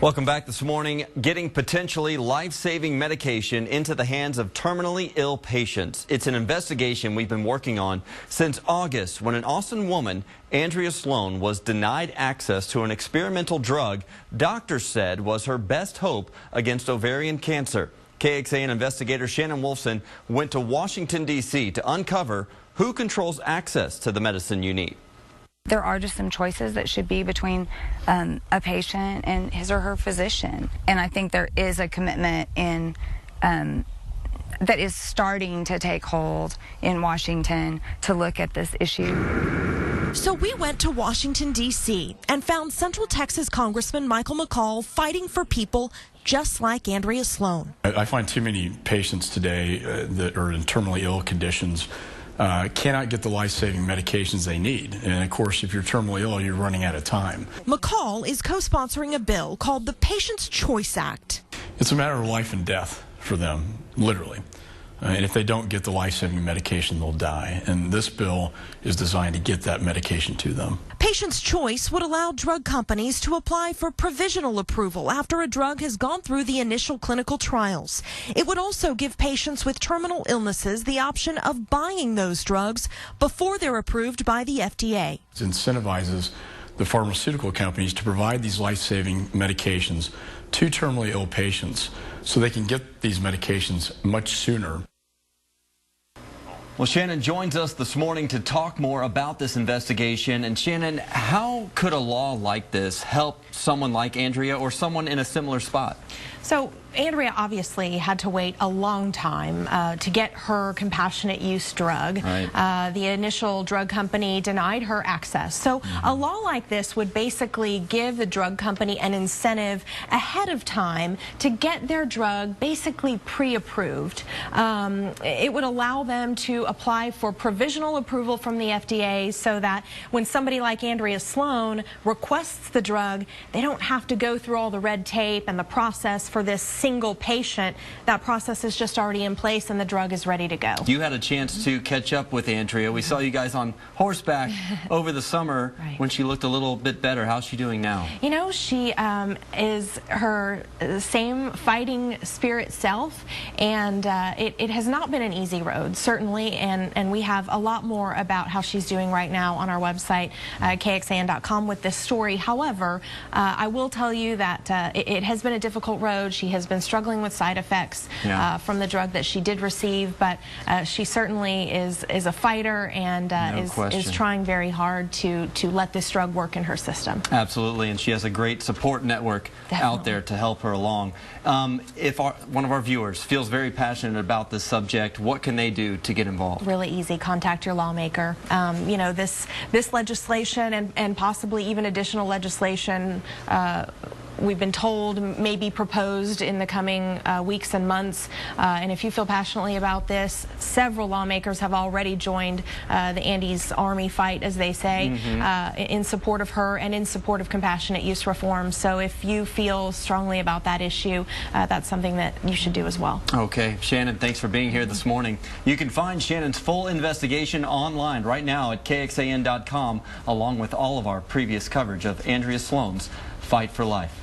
Welcome back this morning. Getting potentially life-saving medication into the hands of terminally ill patients. It's an investigation we've been working on since August when an Austin woman, Andrea Sloan, was denied access to an experimental drug doctors said was her best hope against ovarian cancer. KXAN investigator Shannon Wolfson went to Washington, D.C. to uncover who controls access to the medicine you need. There are just some choices that should be between a patient and his or her physician. And I think there is a commitment in that is starting to take hold in Washington to look at this issue. So we went to Washington, D.C. and found Central Texas Congressman McCaul fighting for people just like Andrea Sloan. I find too many patients today that are in terminally ill conditions cannot get the life-saving medications they need. And of course, if you're terminally ill, you're running out of time. McCaul is co-sponsoring a bill called the Patient's Choice Act. It's a matter of life and death for them, literally. And if they don't get the life-saving medication, they'll die. And this bill is designed to get that medication to them. Patient's Choice would allow drug companies to apply for provisional approval after a drug has gone through the initial clinical trials. It would also give patients with terminal illnesses the option of buying those drugs before they're approved by the FDA. It incentivizes the pharmaceutical companies to provide these life-saving medications to terminally ill patients so they can get these medications much sooner. Well, Shannon joins us this morning to talk more about this investigation. And Shannon, how could a law like this help someone like Andrea or someone in a similar spot? So Andrea obviously had to wait a long time to get her compassionate use drug. Right. The initial drug company denied her access. So a law like this would basically give the drug company an incentive ahead of time to get their drug basically pre-approved. It would allow them to apply for provisional approval from the FDA so that when somebody like Andrea Sloan requests the drug, they don't have to go through all the red tape and the process for this single patient. That process is just already in place and the drug is ready to go. You had a chance to catch up with Andrea. We saw you guys on horseback over the summer when she looked a little bit better. How's she doing now? You know, she is her same fighting spirit self, and it has not been an easy road, certainly, and we have a lot more about how she's doing right now on our website, KXAN.com, with this story. However, I will tell you that it has been a difficult road. She has been struggling with side effects from the drug that she did receive, but she certainly is a fighter and is trying very hard to let this drug work in her system. Absolutely, and she has a great support network out there to help her along. If one of our viewers feels very passionate about this subject, what can they do to get involved? Really easy. Contact your lawmaker. You know, this legislation and possibly even additional legislation we've been told may be proposed in the coming weeks and months. And if you feel passionately about this, several lawmakers have already joined the Andy's Army fight, as they say, in support of her and in support of compassionate use reform. So if you feel strongly about that issue, that's something that you should do as well. Okay. Shannon, thanks for being here this morning. You can find Shannon's full investigation online right now at KXAN.com, along with all of our previous coverage of Andrea Sloan's Fight for Life.